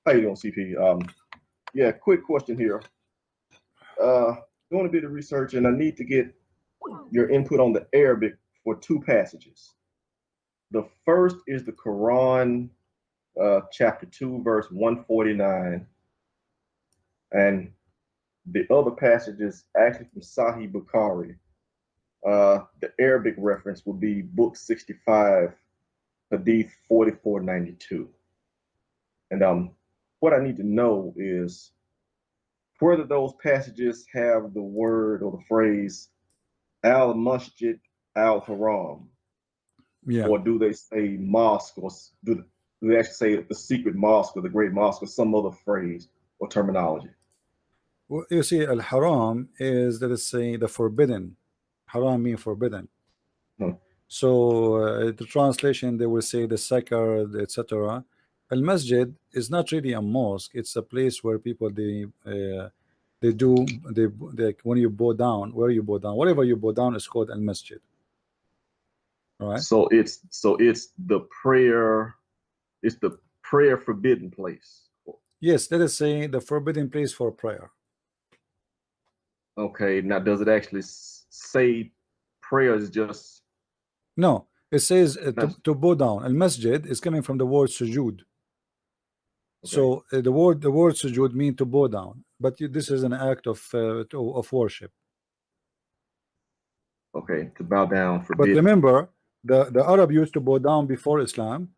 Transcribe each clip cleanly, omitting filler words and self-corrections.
How you doing, CP? Yeah, quick question here. Doing a bit of research, and I need to get your input on the Arabic for two passages. The first is the Quran, chapter 2, verse 149, and the other passage is actually from Sahih Bukhari. The Arabic reference would be book 65, Hadith 4492. And what I need to know is whether those passages have the word or the phrase Al-Masjid, Al-Haram, or do they say mosque, or do they actually say the secret mosque or the great mosque, or some other phrase or terminology? Well, you see, Al-Haram is, let us say, the forbidden. Haram means forbidden. So the translation, they will say the sacred, etc. Al-Masjid is not really a mosque. It's a place where people they when you bow down, where you bow down, whatever you bow down is called Al-Masjid. All right. So it's the prayer, it's the prayer forbidden place. Yes, let us say the forbidden place for prayer. Okay. Now, does it actually say prayer is just? No, it says to bow down. Al-Masjid is coming from the word sujood. So the word sujood means to bow down, but this is an act of worship. Okay, to bow down. But remember, the Arab used to bow down before Islam.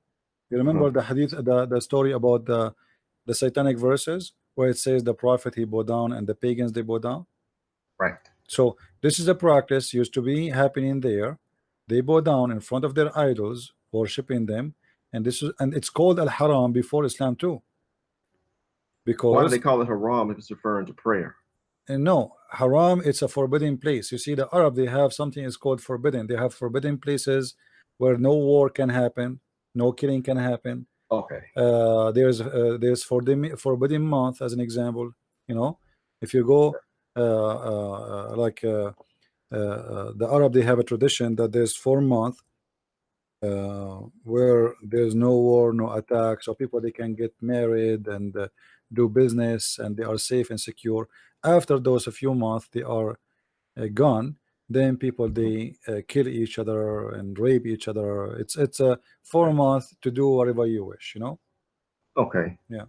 You remember the hadith, the story about the satanic verses where it says the prophet he bow down and the pagans they bow down. Right. So this is a practice used to be happening there. They bow down in front of their idols, worshiping them, and it's called Al-Haram before Islam too. Because why do they call it haram if it's referring to prayer? And no, haram, it's a forbidden place. You see, the Arab, they have something is called forbidden. They have forbidden places where no war can happen, no killing can happen. Okay. There's forbidden month as an example. You know, if you go the Arab, they have a tradition that there's 4 months where there's no war, no attacks, so people they can get married and do business, and they are safe and secure. After those a few months, they are gone. Then people they kill each other and rape each other. It's a 4 months to do whatever you wish, you know. Okay. Yeah.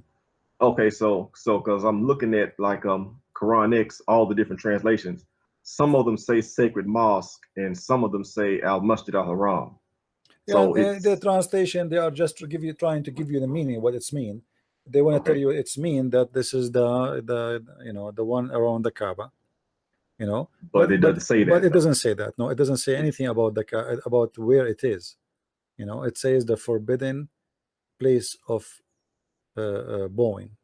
Okay, so because I'm looking at like Quran X, all the different translations. Some of them say sacred mosque, and some of them say Al-Masjid Al-Haram. Yeah, so the translation, they are just trying to give you the meaning, what it's mean. They want to tell you it's mean that this is the you know, the one around the Kaaba, you know. But it doesn't say that. But it doesn't say that. No, it doesn't say anything about about where it is. You know, it says the forbidden place of bowing.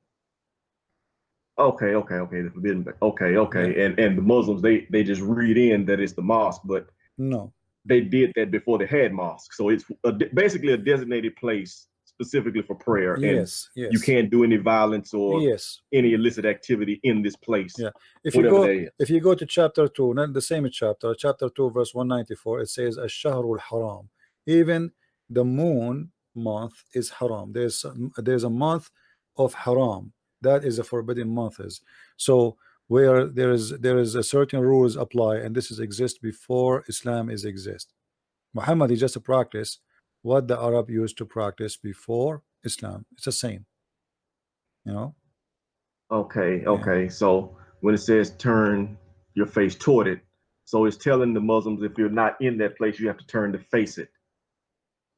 Okay. The forbidden. Okay. Yeah. And the Muslims they just read in that it's the mosque, but no, they did that before they had mosques. So it's basically a designated place specifically for prayer. Yes, and you can't do any violence or any illicit activity in this place. Yeah. If you go to chapter 2, not the same chapter 2, verse 194, it says Ash-Shahrul Haram. Even the moon month is haram. There's a month of haram. That is a forbidden month. So where there is a certain rules apply, and this is exist before Islam is exist. Muhammad is just a practice what the Arab used to practice before Islam. It's the same, you know. Okay. Yeah. So when it says turn your face toward it, so it's telling the Muslims if you're not in that place, you have to turn to face it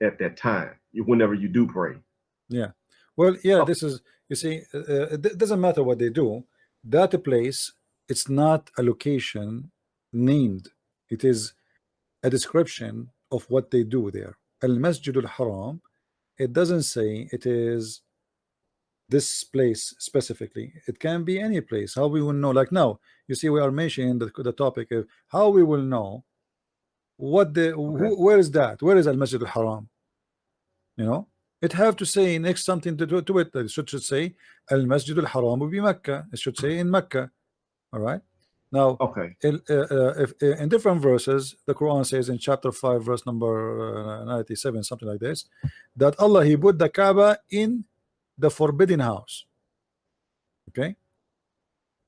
at that time, whenever you do pray. Yeah. Well, yeah, this is, you see, it doesn't matter what they do. That place, it's not a location named. It is a description of what they do there. Al-Masjid Al-Haram, it doesn't say it is this place specifically. It can be any place. How we will know? Like now, you see, we are mentioning the topic of how we will know what where is that? Where is Al-Masjid Al-Haram? You know, it have to say next something to it. It should say Al-Masjid Al-Haram will be Mecca. It should say in Mecca. All right. Now, if in different verses, the Quran says in chapter 5, verse number 97, something like this, that Allah He put the Kaaba in the forbidden house. Okay.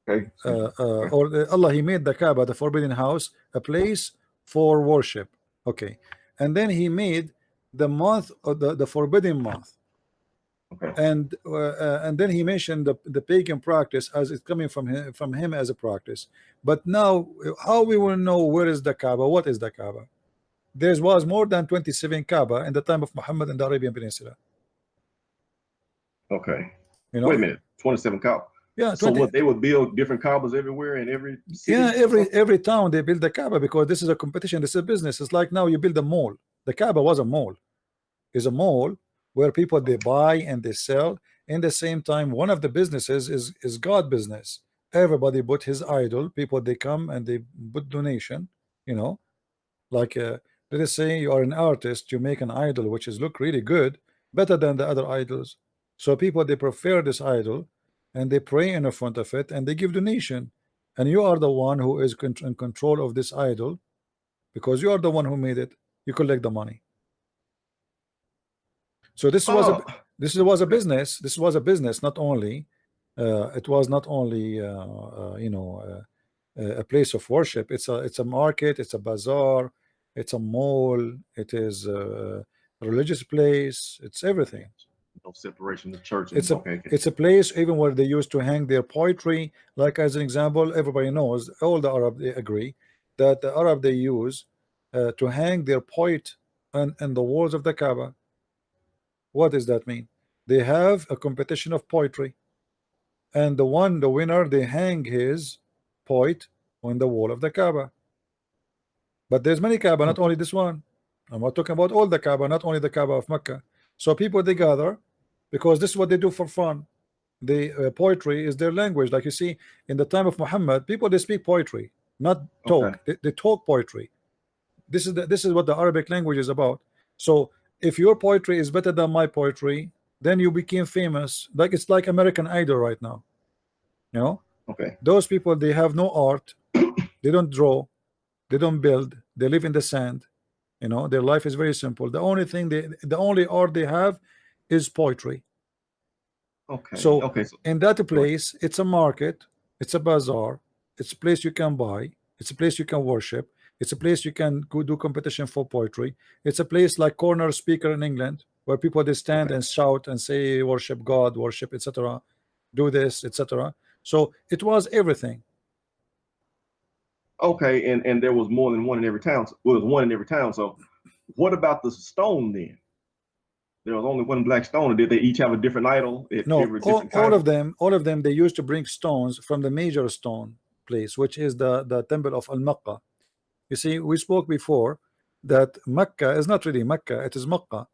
Okay. Or Allah, He made the Kaaba, the forbidden house, a place for worship. Okay. And then He made the month, or the forbidden month. Okay. And then He mentioned the pagan practice as it's coming from him as a practice. But now, how we will know where is the Kaaba? What is the Kaaba? There was more than 27 Kaaba in the time of Muhammad in the Arabian Peninsula. Okay. You know? Wait a minute. 27 Kaaba. Yeah. So what, they would build different Kaabas everywhere in every city? Yeah, every town they build the Kaaba because this is a competition. This is a business. It's like now you build a mall. The Kaaba was a mall. It's a mall where people they buy and they sell. In the same time, one of the businesses is God business. Everybody put his idol. People they come and they put donation. You know, like let us say you are an artist, you make an idol which is look really good, better than the other idols. So people they prefer this idol, and they pray in front of it, and they give donation. And you are the one who is in control of this idol, because you are the one who made it. You collect the money. So this was a business. This was a business. Not only it was not only a place of worship. It's a market. It's a bazaar. It's a mall. It is a religious place. It's everything. No separation of church. It's a place even where they used to hang their poetry. Like as an example, everybody knows, all the Arab they agree that the Arab they use to hang their poet on the walls of the Kaaba. What does that mean? They have a competition of poetry, and the winner, they hang his poet on the wall of the Kaaba. But there's many Kaaba, not only this one. I'm not talking about all the Kaaba, not only the Kaaba of Mecca. So people they gather because this is what they do for fun. The poetry is their language. Like you see, in the time of Muhammad, people they speak poetry, not talk. They talk poetry. This is what the Arabic language is about. So if your poetry is better than my poetry, then you became famous. Like it's like American Idol right now. You know, those people they have no art, they don't draw, they don't build, they live in the sand. You know, their life is very simple. The only art they have is poetry. So in that place, it's a market, it's a bazaar, it's a place you can buy, it's a place you can worship, it's a place you can go do competition for poetry. It's a place like corner speaker in England where people they stand and shout and say worship God, worship, etc. Do this, etc. So it was everything. Okay, and there was more than one in every town. Well, there was one in every town. So what about the stone then? There was only one black stone, or did they each have a different idol? No, all of them, they used to bring stones from the major stone place, which is the temple of Al-Makkah. You see, we spoke before that Mecca is not really Mecca, it is Makkah.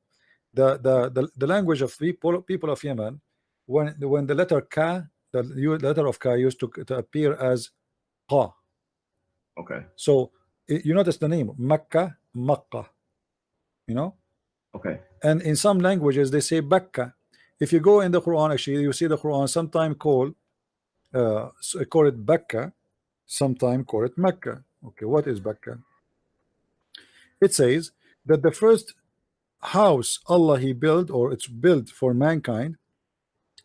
The language of people of Yemen, when the letter Ka, the letter of Ka used to appear as Qa. So you notice the name Mecca, Makkah, you know. And in some languages they say Bakkah. If you go in the Quran, actually you see the Quran sometimes call it Bakkah, sometimes call it Mecca. Okay, what is Bakkah? It says that the first house Allah He built, or it's built for mankind,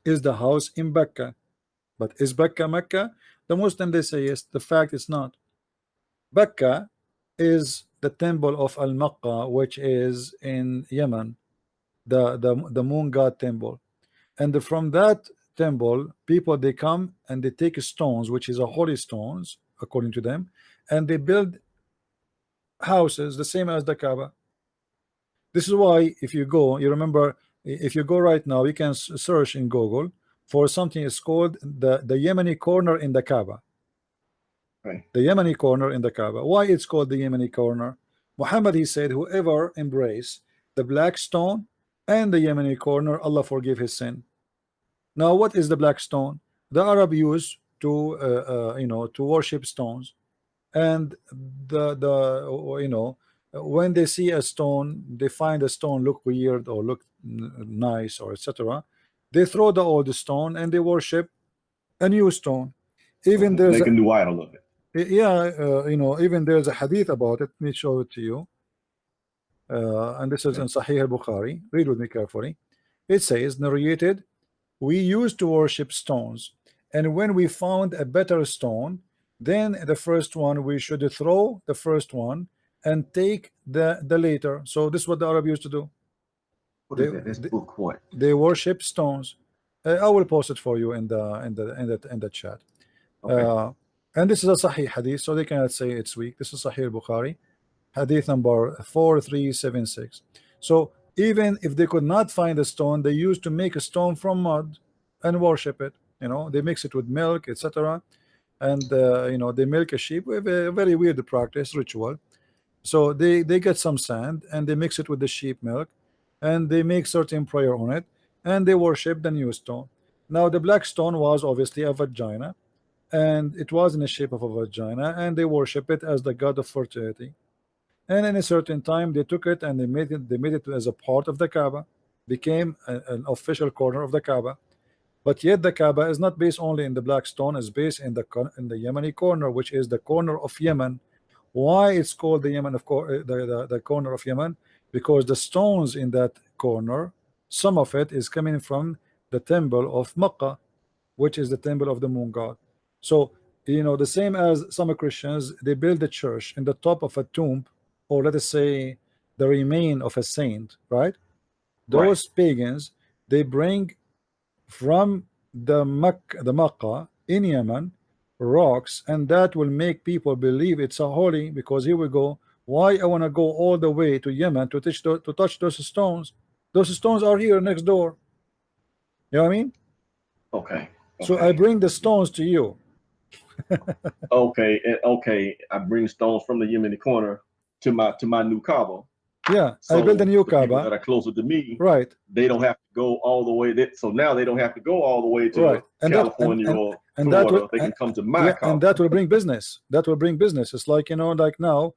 is the house in Bakkah. But is Bakkah Mecca? The Muslim they say yes. The fact is not. Bakkah is the temple of Al-Makkah, which is in Yemen, the moon god temple. And from that temple, people they come and they take stones, which is a holy stones according to them, and they build houses the same as the Kaaba. This is why if you go, you remember, if you go right now, you can search in Google for something is called the Yemeni corner in the Kaaba. The Yemeni corner in the Kaaba. Why it's called the Yemeni corner? Muhammad he said, whoever embrace the black stone and the Yemeni corner, Allah forgive his sin. Now what is the black stone? The Arab used to to worship stones, and when they see a stone, they find a stone look weird or look nice or etc. They throw the old stone and they worship a new stone. Even there's make a new idol of it. Even there's a hadith about it. Let me show it to you. And this is in Sahih al-Bukhari. Read with me carefully. It says, narrated, we used to worship stones and when we found a better stone, then the first one we should throw the first one and take the later. So this is what the Arab used to do. What is that? That's book what? They worship stones. I will post it for you in the chat. Okay. And this is a Sahih hadith, so they cannot say it's weak. This is Sahih Bukhari, hadith number 4376. So even if they could not find a stone, they used to make a stone from mud and worship it. You know, they mix it with milk, etc. And you know, they milk a sheep with a very weird practice ritual. So they get some sand and they mix it with the sheep milk, and they make certain prayer on it, and they worship the new stone. Now the black stone was obviously a vagina, and it was in the shape of a vagina, and they worship it as the god of fertility. And in a certain time they took it and they made it as a part of the Kaaba, became an official corner of the Kaaba. But yet the Kaaba is not based only in the black stone, it's based in the Yemeni corner, which is the corner of Yemen. Why it's called the Yemen, of course, the corner of Yemen? Because the stones in that corner, some of it is coming from the temple of Makkah, which is the temple of the moon god. So you know, the same as some Christians, they build a church in the top of a tomb, or let us say the remain of a saint, right? Those pagans, they bring from the Makkah in Yemen rocks, and that will make people believe it's a holy, because here we go, why I want to go all the way to Yemen to touch those stones? Those stones are here next door. You know what I mean? Okay. So I bring the stones to you. Okay. I bring stones from the Yemeni corner to my new Kaaba. Yeah, so I build a new the people Kaaba that are closer to me, right? They don't have to go all the way. So now they don't have to go all the way to Right, and California or and Florida. that will, they can come to my yeah, Kaaba. and that will bring business. That will bring business. It's like, you know, like now,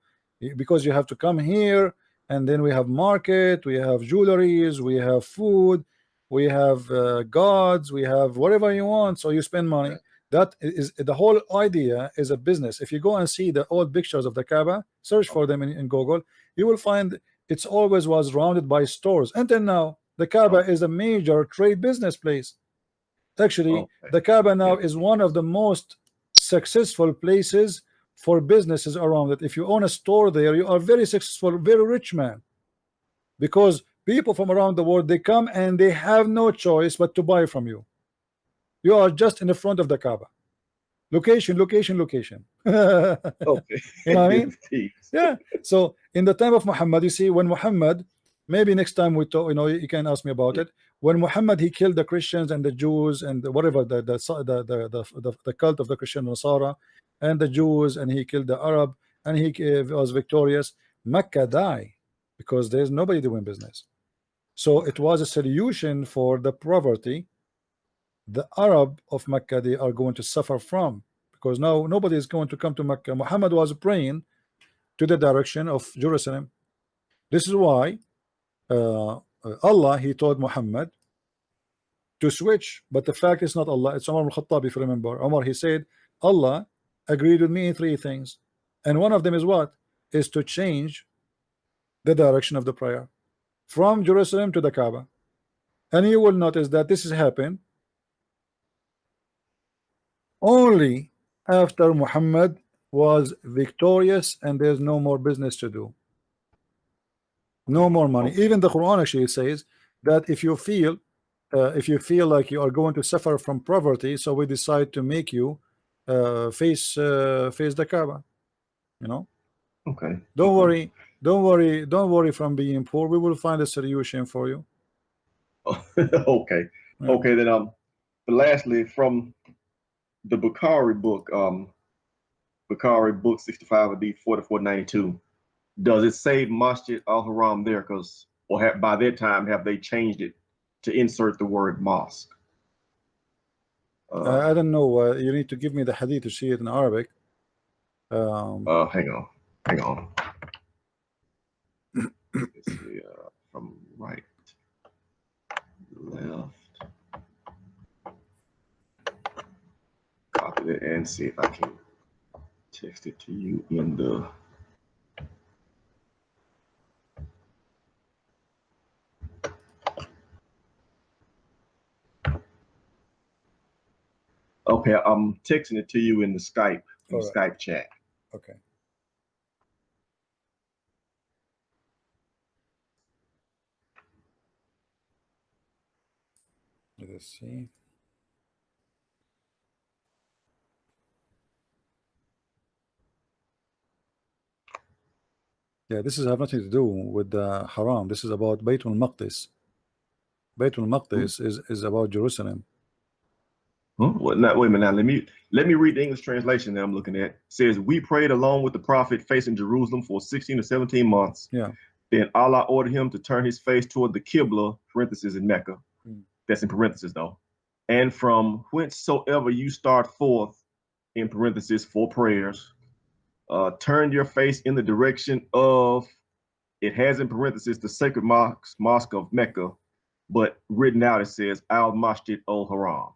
because you have to come here, and then we have market, we have jewelries, we have food, we have gods, we have whatever you want. So you spend money. That is the whole idea. Is a business. If you go and see the old pictures of the Kaaba, search for them in Google, you will find it's always was surrounded by stores. Until now, the Kaaba is a major trade business place. Actually, the Kaaba now is one of the most successful places for businesses around it. If you own a store there, you are very successful, very rich man, because people from around the world, they come and they have no choice but to buy from you. You are just in the front of the Kaaba. Location. You know what I mean? Yeah. So in the time of Muhammad, you see, when Muhammad, maybe next time we talk, you know, you can ask me about it. When Muhammad, he killed the Christians and the Jews and whatever the cult of the Christian Nasara and the Jews, and he killed the Arab, and he was victorious. Mecca died because there's nobody doing business. So it was a solution for the poverty the Arab of Mecca they are going to suffer from, because now nobody is going to come to Mecca. Muhammad was praying to the direction of Jerusalem. This is why Allah, he told Muhammad to switch, but the fact is not Allah, it's Umar al-Khattab. If you remember, Umar, he said Allah agreed with me in 3 things, and one of them is what? Is to change the direction of the prayer from Jerusalem to the Kaaba. And you will notice that this has happened only after Muhammad was victorious and there's no more business to do, no more money. Even the Quran actually says that if you feel like you are going to suffer from poverty, so we decide to make you face the Kaaba. You know. Okay. Don't worry from being poor. We will find a solution for you. Okay. Yeah. Okay. Then but lastly, from the Bukhari book, Bukhari book 65 Hadith 4492, does it say Masjid Al-Haram there? Because by that time have they changed it to insert the word mosque? I don't know. You need to give me the hadith to see it in Arabic. Hang on. Let's see, from right, left. Copy it and see if I can text it to you in the. Okay, I'm texting it to you in the Skype All right. Skype chat. Okay. Let's see. Yeah, this is have nothing to do with the Haram. This is about Baytul Maqdis. Baytul Maqdis is about Jerusalem. Well, not, wait a minute. Now let me read the English translation that I'm looking at. It says, "We prayed along with the prophet facing Jerusalem for 16 to 17 months. Yeah. Then Allah ordered him to turn his face toward the Qibla, parentheses in Mecca. That's in parentheses though. And from whencesoever you start forth, in parentheses for prayers, turn your face in the direction of," it has in parentheses the sacred mosque of Mecca, but written out it says Al-Masjid Al-Haram.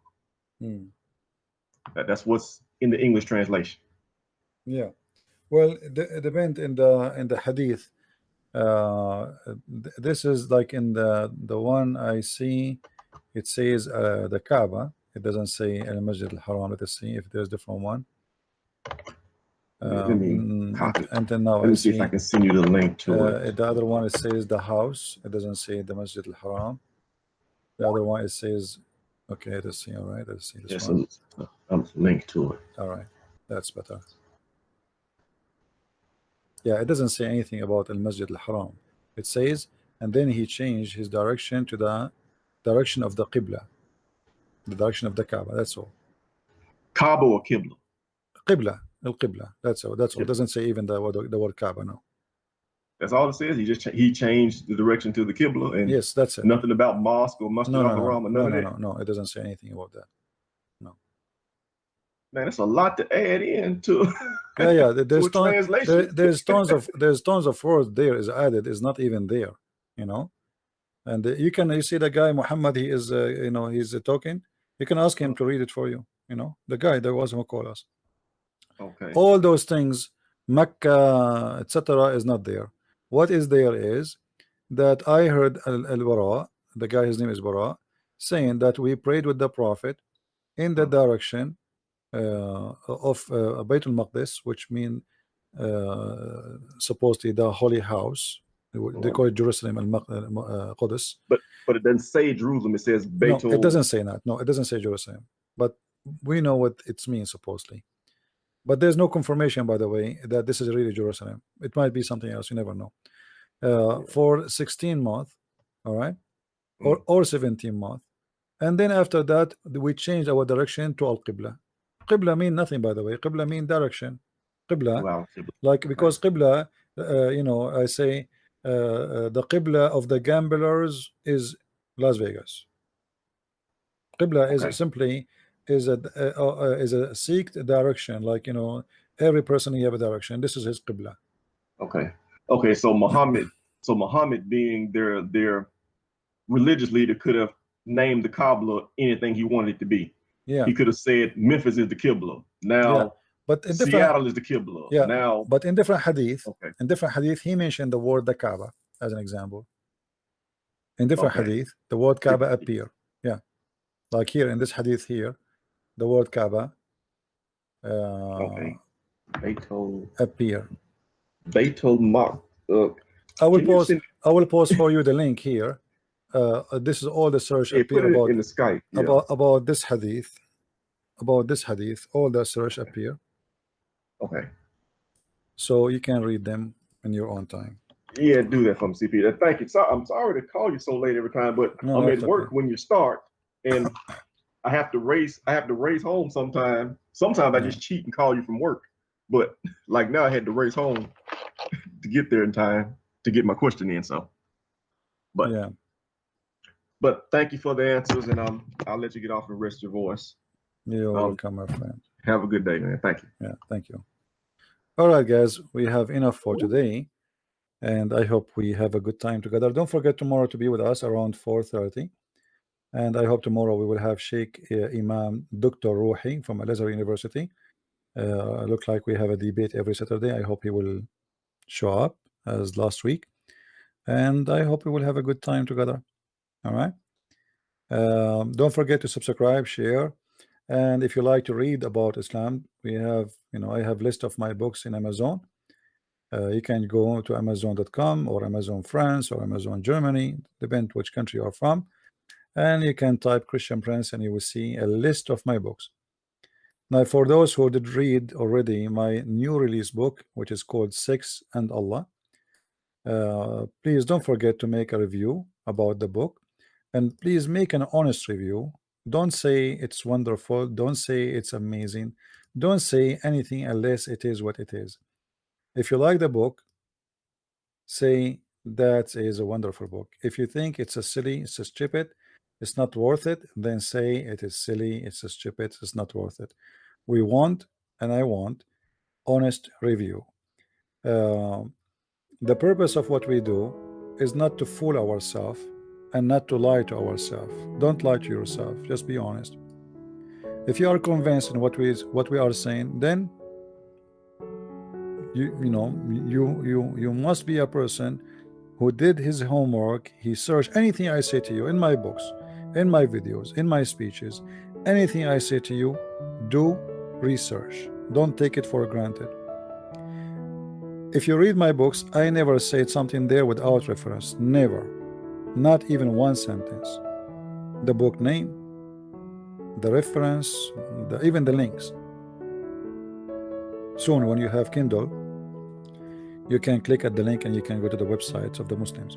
That's what's in the English translation. Yeah. Well, it depends in the hadith. This is like in the one I see, it says the Kaaba. It doesn't say Al-Masjid Al-Haram. Let us see if there's a different one. Let me copy. And then now Let me see if I can send you the link to it. The other one it says the house. It doesn't say the Masjid Al-Haram. The other one it says, okay, let's see. All right, let's see this one. A link to it. All right, that's better. Yeah, it doesn't say anything about Al-Masjid Al-Haram. It says, and then he changed his direction to the direction of the Qibla, the direction of the Kaaba. That's all. Kaaba or Qibla? Qibla, Al-Qibla. That's all. That's all. It doesn't say even the word Kaaba. No. That's all it says. He changed the direction to the Qibla, and yes, that's it. Nothing about mosque or Masjid Al-Haram or none of that. No. It doesn't say anything about that. No. Man, that's a lot to add in to. Yeah. There's translation. There's tons of words there is added. Is not even there. You know. And you see the guy Muhammad. He is he's talking. You can ask him to read it for you. You know, the guy that was who called us. Okay. All those things, Mecca, etc., is not there. What is there is that I heard Al-Bara, the guy, his name is Bara, saying that we prayed with the Prophet in the direction of Baytul Maqdis, which means supposedly the holy house. They call it Jerusalem al-Qudus. But it doesn't say Jerusalem. It says Baytul. No, it doesn't say that. No, it doesn't say Jerusalem. But we know what it means supposedly. But there's no confirmation, by the way, that this is really Jerusalem. It might be something else. You never know. For 16 months, all right, or 17 months, and then after that we changed our direction to Al-Qibla. Qibla mean nothing, by the way. Qibla mean direction. Qibla, like because Qibla, I say the Qibla of the gamblers is Las Vegas. Qibla is simply is a seek direction, like every person he have a direction. This is his Qibla. Okay. So Muhammad being their religious leader could have named the Kaaba anything he wanted it to be. Yeah. He could have said Memphis is the Qibla. Now but in Seattle is the Qibla. Yeah. Now but in different hadith, he mentioned the word the Kaaba as an example. In different hadith, the word Kaaba appear. Yeah. Like here in this hadith here, the word Kaaba appear. I will post for you the link here. This is all the search appear about in the Skype. About this hadith. About this hadith, all the search appear. Okay. So you can read them in your own time. Yeah, do that for me, CP. Thank you. I'm sorry to call you so late every time, but I'm at work when you start, and I have to race home sometime. Sometimes I just cheat and call you from work, but like now I had to race home to get there in time to get my question in. So, but thank you for the answers, and I'll let you get off and rest your voice. You're welcome, my friend. Have a good day, man. Thank you. Yeah, thank you. All right, guys, we have enough for today, and I hope we have a good time together. Don't forget tomorrow to be with us around 4:30, and I hope tomorrow we will have Sheikh Imam Dr. Ruhi from Al-Azhar University. Look like we have a debate every Saturday. I hope he will show up as last week, and I hope we will have a good time together. All right. Don't forget to subscribe, share, And if you like to read about Islam, we have, I have list of my books in Amazon. You can go to Amazon.com or Amazon France or Amazon Germany, depend which country you are from, and you can type Christian Prince and you will see a list of my books. Now, for those who did read already my new release book, which is called Sex and Allah, please don't forget to make a review about the book, and please make an honest review. Don't say it's wonderful, don't say it's amazing, don't say anything unless it is what it is. If you like the book, say that is a wonderful book. If you think it's a silly, it's a stupid, it's not worth it, then say it is silly, it's a stupid, it's not worth it. We want, and I want, honest review. The purpose of what we do is not to fool ourselves and not to lie to ourselves. Don't lie to yourself, just be honest. If you are convinced in what we are saying, then you must be a person who did his homework. He searched anything I say to you in my books, in my videos, in my speeches, anything I say to you, do research. Don't take it for granted. If you read my books, I never said something there without reference. Never. Not even one sentence. The book name, the reference, even the links. Soon when you have Kindle, you can click at the link and you can go to the websites of the Muslims.